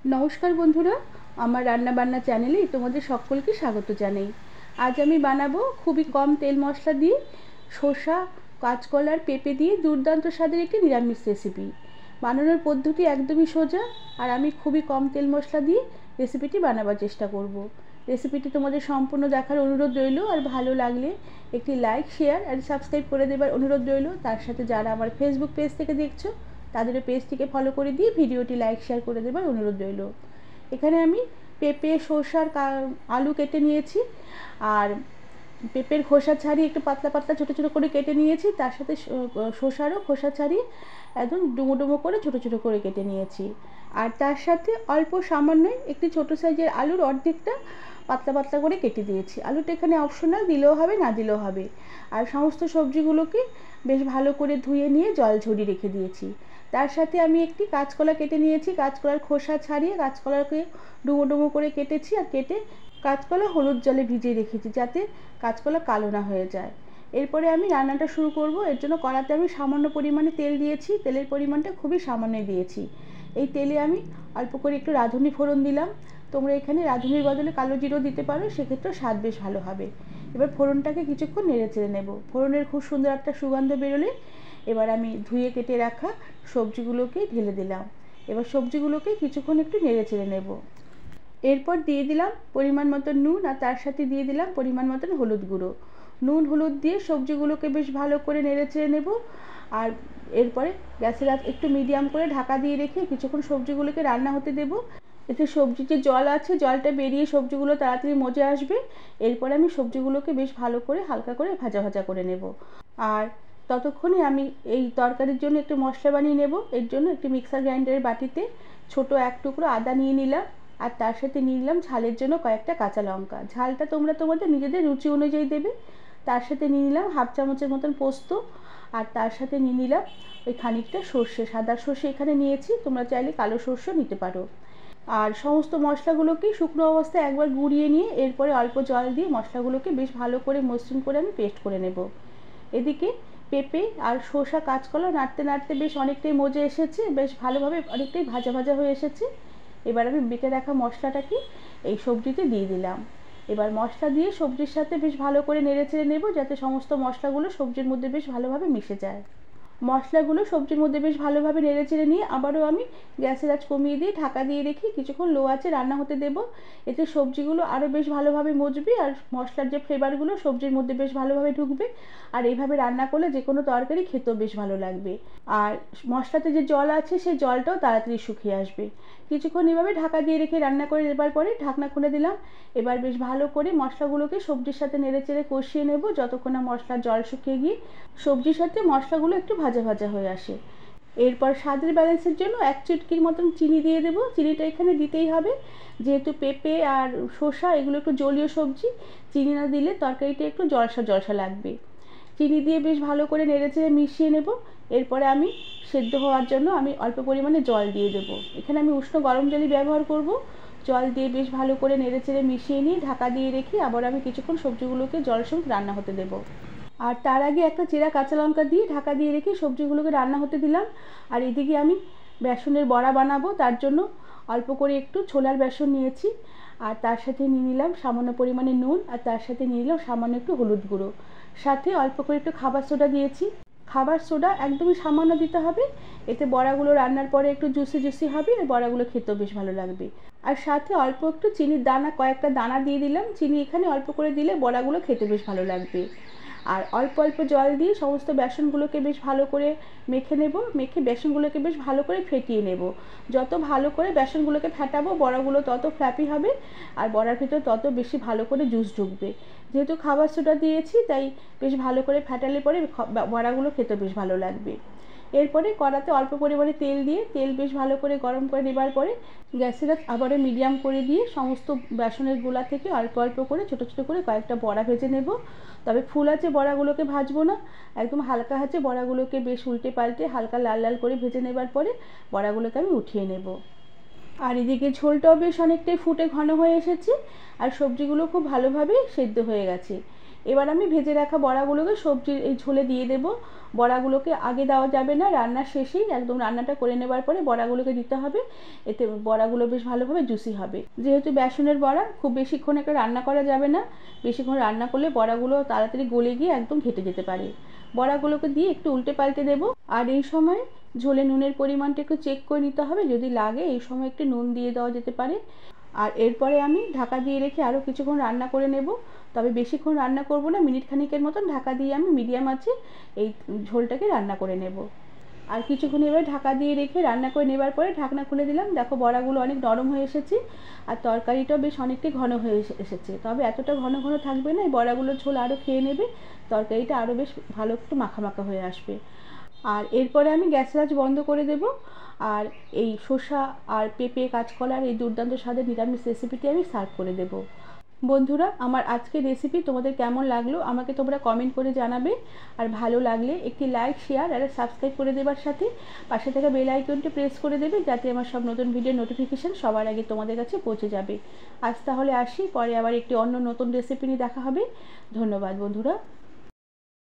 নমস্কার বন্ধুরা, আমার রান্না বান্না চ্যানেলে তোমাদের সকলকে স্বাগত জানাই। আজ আমি বানাবো খুবই কম তেল মশলা দিয়ে শসা, কাঁচকলার পেঁপে দিয়ে দুর্দান্ত স্বাদের একটি নিরামিষ রেসিপি। বানানোর পদ্ধতি একদমই সোজা, আর আমি খুবই কম তেল মশলা দিয়ে রেসিপিটি বানাবার চেষ্টা করব। রেসিপিটি তোমাদের সম্পূর্ণ দেখার অনুরোধ রইল, আর ভালো লাগলে একটি লাইক, শেয়ার আর সাবস্ক্রাইব করে দেবার অনুরোধ রইল। তার সাথে যারা আমার ফেসবুক পেজ থেকে দেখছো তাদেরও পেজটিকে ফলো করে দিয়ে ভিডিওটি লাইক শেয়ার করে দেবার অনুরোধ রইল। এখানে আমি পেঁপে, শসার আলু কেটে নিয়েছি, আর পেঁপের খোসা ছাড়িয়ে একটু পাতলা পাতলা ছোটো ছোটো করে কেটে নিয়েছি। তার সাথে শসারও খোসা ছাড়িয়ে একদম ডুমো ডুমো করে ছোটো ছোটো করে কেটে নিয়েছি। আর তার সাথে অল্প সামান্যই একটি ছোটো সাইজের আলুর অর্ধেকটা পাতলা পাতলা করে কেটে দিয়েছি। আলুটা এখানে অপশনাল, দিলেও হবে না দিলেও হবে। আর সমস্ত সবজিগুলোকে বেশ ভালো করে ধুয়ে নিয়ে জল ঝরিয়ে রেখে দিয়েছি। তার সাথে আমি একটি কাঁচকলা কেটে নিয়েছি, কাঁচকলার খোসা ছাড়িয়ে কাঁচকলাকে ডুমো ডুমো করে কেটেছি, আর কেটে কাঁচকলা হলুদ জলে ভিজিয়ে রেখেছি যাতে কাঁচকলা কালো না হয়ে যায়। এরপরে আমি রান্নাটা শুরু করব। এর জন্য কড়াতে আমি সামান্য পরিমাণে তেল দিয়েছি, তেলের পরিমাণটা খুবই সামান্যই দিয়েছি। এই তেলে আমি অল্প করে একটু রাঁধুনি ফোড়ন দিলাম। তোমরা এখানে রাঁধুনির বদলে কালো জিরো দিতে পারো, সেক্ষেত্রে স্বাদ বেশ ভালো হবে। এবার ফোড়নটাকে কিছুক্ষণ নেড়ে চেড়ে নেব। ফোড়নের খুব সুন্দর একটা সুগন্ধ বেরোলে এবার আমি ধুয়ে কেটে রাখা সবজিগুলোকে ঢেলে দিলাম। এবার সবজিগুলোকে কিছুক্ষণ একটু নেড়ে চেড়ে নেব। এরপর দিয়ে দিলাম পরিমাণ মতো নুন, আর তার সাথে দিয়ে দিলাম পরিমাণ মতন হলুদ গুঁড়ো। নুন হলুদ দিয়ে সবজিগুলোকে বেশ ভালো করে নেড়ে চেড়ে নেব। আর এরপরে গ্যাসের আঁচ একটু মিডিয়াম করে ঢাকা দিয়ে রেখে কিছুক্ষণ সবজিগুলোকে রান্না হতে দেব। এতে সবজির যে জল আছে জলটা বেরিয়ে সবজিগুলো তাড়াতাড়ি মজে আসবে। এরপরে আমি সবজিগুলোকে বেশ ভালো করে হালকা করে ভাজা ভাজা করে নেব। আর ততক্ষণে আমি এই তরকারির জন্য একটু মশলা বানিয়ে নেব। এর জন্য একটি মিক্সার গ্রাইন্ডারের বাটিতে ছোট এক টুকরো আদা নিয়ে নিলাম, আর তার সাথে নিয়ে নিলাম ঝালের জন্য কয়েকটা কাঁচা লঙ্কা। ঝালটা তোমরা তোমাদের নিজেদের রুচি অনুযায়ী দেবে। তার সাথে নিয়ে নিলাম হাফ চামচের মতন পোস্ত, আর তার সাথে নিয়ে নিলাম ওই খানিকটা সর্ষে, সাদা সর্ষে এখানে নিয়েছি, তোমরা চাইলে কালো সর্ষেও নিতে পারো। আর সমস্ত মশলাগুলোকে শুকনো অবস্থায় একবার গুঁড়িয়ে নিয়ে এরপরে অল্প জল দিয়ে মশলাগুলোকে বেশ ভালো করে মসৃণ করে আমি পেস্ট করে নেব। এদিকে পেঁপে আর শসা কাঁচকলা নাড়তে নাড়তে বেশ অনেকটাই মজে এসেছে, বেশ ভালোভাবে অনেকটাই ভাজা ভাজা হয়ে এসেছে। এবার আমি বেটে রাখা মশলাটাকে এই সবজিতে দিয়ে দিলাম। এবার মশলা দিয়ে সবজির সাথে বেশ ভালো করে নেড়ে চেড়ে নেব, যাতে সমস্ত মশলাগুলো সবজির মধ্যে বেশ ভালোভাবে মিশে যায়। মশলাগুলো সবজির মধ্যে বেশ ভালোভাবে নেড়ে চেড়ে নিয়ে আবারও আমি গ্যাসের আঁচ কমিয়ে দিয়ে ঢাকা দিয়ে রেখে কিছুক্ষণ লো আঁচে রান্না হতে দেব। এতে সবজিগুলো আরও বেশ ভালোভাবে মজবে, আর মশলার যে ফ্লেভারগুলো সবজির মধ্যে বেশ ভালোভাবে ঢুকবে। আর এইভাবে রান্না করলে যে কোনো তরকারি খেতেও বেশ ভালো লাগবে। আর মশলাতে যে জল আছে সেই জলটাও তাড়াতাড়ি শুকিয়ে আসবে। কিছুক্ষণ এভাবে ঢাকা দিয়ে রেখে রান্না করে নেবার পরে ঢাকনা খুলে দিলাম। এবার বেশ ভালো করে মশলাগুলোকে সবজির সাথে নেড়ে চেড়ে কষিয়ে নেব যতক্ষণ না মশলার জল শুকিয়ে গিয়ে সবজির সাথে মশলাগুলো একটু ভাজা ভাজা হয়ে আসে। এরপর স্বাদের ব্যালেন্সের জন্য এক চুটকির মতন চিনি দিয়ে দেবো। চিনিটা এখানে দিতেই হবে, যেহেতু পেঁপে আর শসা এগুলো একটু জলীয় সবজি, চিনি না দিলে তরকারিটা একটু জলসা জলসা লাগবে। চিনি দিয়ে বেশ ভালো করে নেড়েচেড়ে মিশিয়ে নেব। এরপরে আমি সেদ্ধ হওয়ার জন্য আমি অল্প পরিমাণে জল দিয়ে দেবো। এখানে আমি উষ্ণ গরম জলই ব্যবহার করব। জল দিয়ে বেশ ভালো করে নেড়েচেড়ে মিশিয়ে নিয়ে ঢাকা দিয়ে রেখে আবার আমি কিছুক্ষণ সবজিগুলোকে জল সঙ্গে রান্না হতে দেবো। আর তার আগে একটা চেরা কাঁচা লঙ্কা দিয়ে ঢাকা দিয়ে রেখে সবজিগুলোকে রান্না হতে দিলাম। আর এদিকে আমি বেসনের বড়া বানাবো, তার জন্য অল্প করে একটু ছোলার বেসন নিয়েছি, আর তার সাথে নিয়ে নিলাম সামান্য পরিমাণে নুন, আর তার সাথে নিয়ে নিলাম সামান্য একটু হলুদ গুঁড়ো, সাথে অল্প করে একটু খাবার সোডা দিয়েছি। খাবার সোডা একদমই সামান্য দিতে হবে, এতে বড়াগুলো রান্নার পরে একটু জুসি জুসি হবে, আর বড়াগুলো খেতেও বেশ ভালো লাগবে। আর সাথে অল্প একটু চিনির দানা, কয়েকটা দানা দিয়ে দিলাম। চিনি এখানে অল্প করে দিলে বড়াগুলো খেতে বেশ ভালো লাগবে। আর অল্প অল্প জল দিয়ে সমস্ত বেসনগুলোকে বেশ ভালো করে মেখে নেব। মেখে বেসনগুলোকে বেশ ভালো করে ফেটিয়ে নেব। যত ভালো করে বেসনগুলোকে ফেটাবো বড়াগুলো তত ফ্ল্যাপি হবে, আর বড়ার ভিতর তত বেশি ভালো করে জুস ঢুকবে। যেহেতু খাবার সোডা দিয়েছি তাই বেশ ভালো করে ফেটালে পরে বড়াগুলো খেতে বেশ ভালো লাগবে। এরপরে কড়াতে অল্প পরিমাণে তেল দিয়ে তেল বেশ ভালো করে গরম করে নেবার পরে গ্যাসের আঁচ আবারও মিডিয়াম করে দিয়ে সমস্ত বেসনের গোলা থেকে অল্প অল্প করে ছোটো ছোটো করে কয়েকটা বড়া ভেজে নেব। তবে ফুল আঁচে বড়াগুলোকে ভাজবো না, একদম হালকা আঁচে বড়াগুলোকে বেশ উল্টে পাল্টে হালকা লাল লাল করে ভেজে নেবার পরে বড়াগুলোকে আমি উঠিয়ে নেব। আর এদিকে ঝোলটাও বেশ অনেকটাই ফুটে ঘন হয়ে এসেছে, আর সবজিগুলো খুব ভালোভাবে সেদ্ধ হয়ে গেছে। এবার আমি ভেজে রাখা বড়াগুলোকে সবজির এই ঝোলে দিয়ে দেবো। বড়াগুলোকে আগে দেওয়া যাবে না, রান্নার শেষেই একদম রান্নাটা করে নেবার পরে বড়াগুলোকে দিতে হবে, এতে বড়াগুলো বেশ ভালোভাবে জুসি হবে। যেহেতু বেসনের বড়া খুব বেশিক্ষণ একটা রান্না করা যাবে না, বেশিক্ষণ রান্না করলে বড়াগুলো তাড়াতাড়ি গলে গিয়ে একদম ঘেটে যেতে পারে। বড়াগুলোকে দিয়ে একটু উল্টে পাল্টে দেবো। আর এই সময় ঝোলে নুনের পরিমাণটা একটু চেক করে নিতে হবে, যদি লাগে এই সময় একটু নুন দিয়ে দেওয়া যেতে পারে। আর এরপরে আমি ঢাকা দিয়ে রেখে আরও কিছুক্ষণ রান্না করে নেব, তবে বেশিক্ষণ রান্না করব না, মিনিট খানিকের মতন ঢাকা দিয়ে আমি মিডিয়াম আঁচে এই ঝোলটাকে রান্না করে নেব। আর কিছুক্ষণ এবার ঢাকা দিয়ে রেখে রান্না করে নেবার পরে ঢাকনা খুলে দিলাম। দেখো বড়াগুলো অনেক নরম হয়ে এসেছে আর তরকারিটাও বেশ অনেকটাই ঘন হয়ে এসেছে, তবে এতটা ঘন ঘন থাকবে না, এই বড়াগুলোর ঝোল আরও খেয়ে নেবে, তরকারিটা আরও বেশ ভালো একটু মাখা মাখা হয়ে আসবে। আর এরপরে আমি গ্যাসের আঁচ বন্ধ করে দেব। আর এই শসা আর পেঁপে কাঁচকলার এই দুর্দান্ত স্বাদের নিরামিষ রেসিপিটি আমি সার্ভ করে দেব। বন্ধুরা, আমার আজকের রেসিপি তোমাদের কেমন লাগলো আমাকে তোমরা কমেন্ট করে জানাবে। আর ভালো লাগলে একটি লাইক, শেয়ার আর সাবস্ক্রাইব করে দেবার সাথে পাশে থাকা বেল আইকনটি প্রেস করে দেবে, যাতে আমার সব নতুন ভিডিও নোটিফিকেশান সবার আগে তোমাদের কাছে পৌঁছে যাবে। আজ তাহলে আসি, পরে আবার একটি অন্য নতুন রেসিপি নিয়ে দেখা হবে। ধন্যবাদ বন্ধুরা।